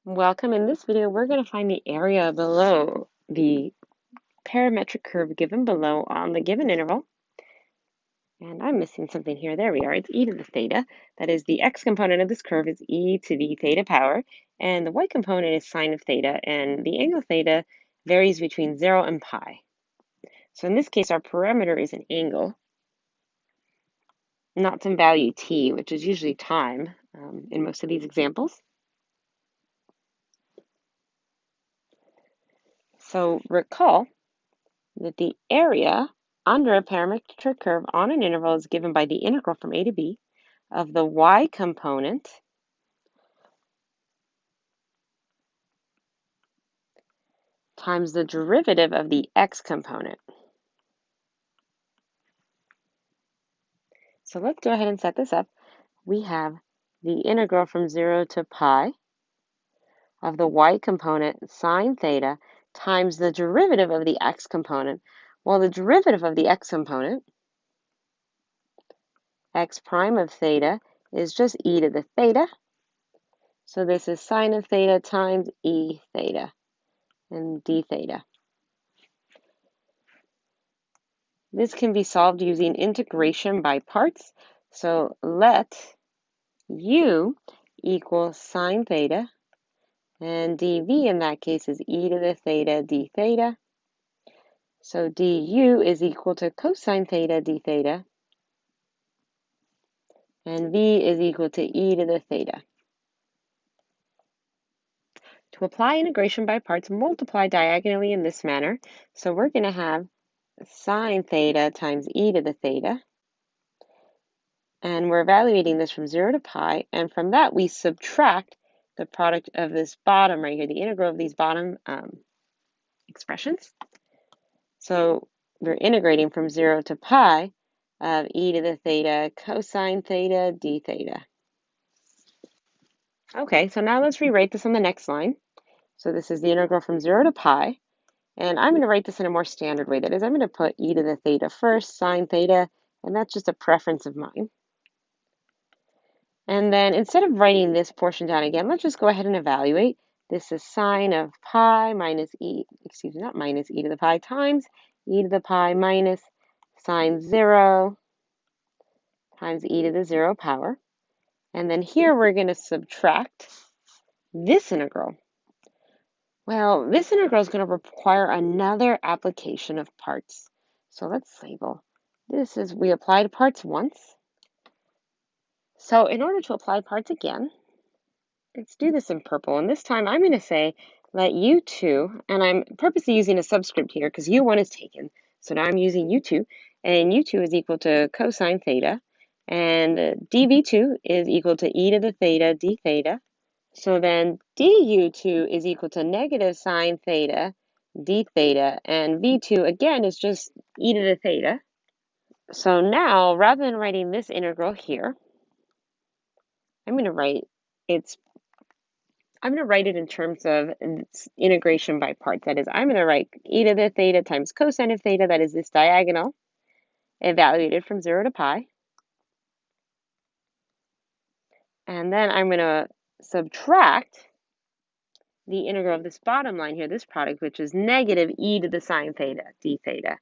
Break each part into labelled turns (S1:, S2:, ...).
S1: Welcome. In this video, we're going to find the area below the parametric curve given below on the given interval. And I'm missing something here. There we are. It's e to the theta. That is, the x component of this curve is e to the theta power, and the y component is sine of theta, and the angle theta varies between 0 and pi. So in this case, our parameter is an angle, not some value t, which is usually time in most of these examples. So recall that the area under a parametric curve on an interval is given by the integral from a to b of the y component times the derivative of the x component. So let's go ahead and set this up. We have the integral from 0 to pi of the y component sine theta times the derivative of the x component. Well, the derivative of the x component, x prime of theta, is just e to the theta. So this is sine of theta times e theta and d theta. This can be solved using integration by parts. So let u equal sine theta, and dv in that case is e to the theta d theta. So du is equal to cosine theta d theta, and v is equal to e to the theta. To apply integration by parts, multiply diagonally in this manner. So we're going to have sine theta times e to the theta. And we're evaluating this from 0 to pi. And from that, we subtract the product of this bottom right here, the integral of these bottom expressions. So we're integrating from 0 to pi of e to the theta cosine theta d theta. Okay, so now let's rewrite this on the next line. So this is the integral from 0 to pi. And I'm going to write this in a more standard way. That is, I'm going to put e to the theta first, sine theta, and that's just a preference of mine. And then instead of writing this portion down again, let's just go ahead and evaluate. This is sine of pi minus e, not minus e to the pi times e to the pi minus sine 0 times e to the 0 power. And then here we're going to subtract this integral. Well, this integral is going to require another application of parts. So let's label. This is, we applied parts once. So in order to apply parts again, let's do this in purple. And this time I'm going to say let u2, and I'm purposely using a subscript here because u1 is taken. So now I'm using u2, and u2 is equal to cosine theta, and dv2 is equal to e to the theta d theta. So then du2 is equal to negative sine theta d theta, and v2 again is just e to the theta. So now, rather than writing this integral here, I'm going to write it in terms of integration by parts. That is, I'm going to write e to the theta times cosine of theta, that is this diagonal, evaluated from 0 to pi. And then I'm going to subtract the integral of this bottom line here, this product, which is negative e to the sine theta, d theta.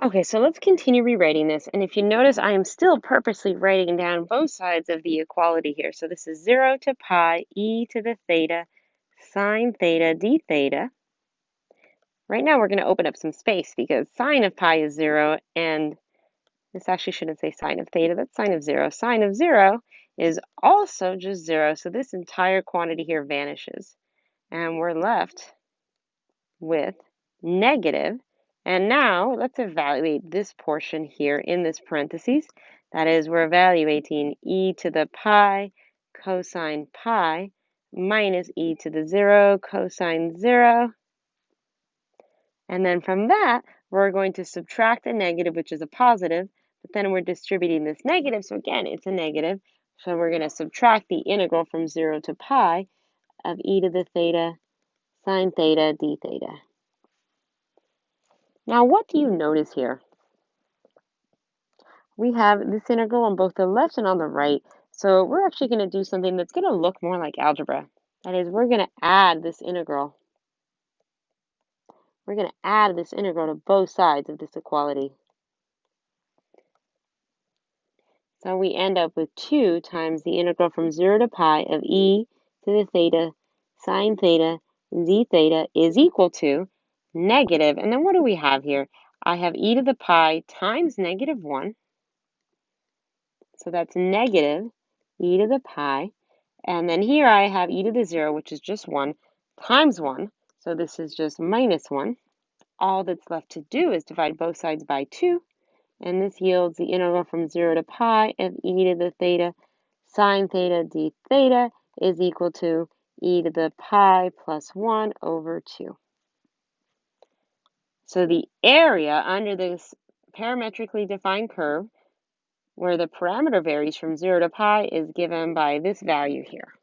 S1: Okay, so let's continue rewriting this. And if you notice, I am still purposely writing down both sides of the equality here. So this is 0 to pi e to the theta sine theta d theta. Right now we're going to open up some space because sine of pi is 0, and this actually shouldn't say sine of theta, that's sine of 0. Sine of 0 is also just 0, so this entire quantity here vanishes. And we're left with negative. And now let's evaluate this portion here in this parentheses. That is, we're evaluating e to the pi cosine pi minus e to the 0 cosine 0. And then from that, we're going to subtract a negative, which is a positive, but then we're distributing this negative, so again, it's a negative. So we're going to subtract the integral from 0 to pi of e to the theta sine theta d theta. Now, what do you notice here? We have this integral on both the left and on the right. So we're actually going to do something that's going to look more like algebra. That is, we're going to add this integral. We're going to add this integral to both sides of this equality. So we end up with 2 times the integral from 0 to pi of e to the theta sine theta z theta is equal to negative. And then what do we have here? I have e to the pi times negative 1. So that's negative e to the pi. And then here I have e to the 0, which is just 1, times 1. So this is just minus 1. All that's left to do is divide both sides by 2. And this yields the integral from 0 to pi of e to the theta sine theta d theta is equal to e to the pi plus 1 over 2. So the area under this parametrically defined curve, where the parameter varies from 0 to pi, is given by this value here.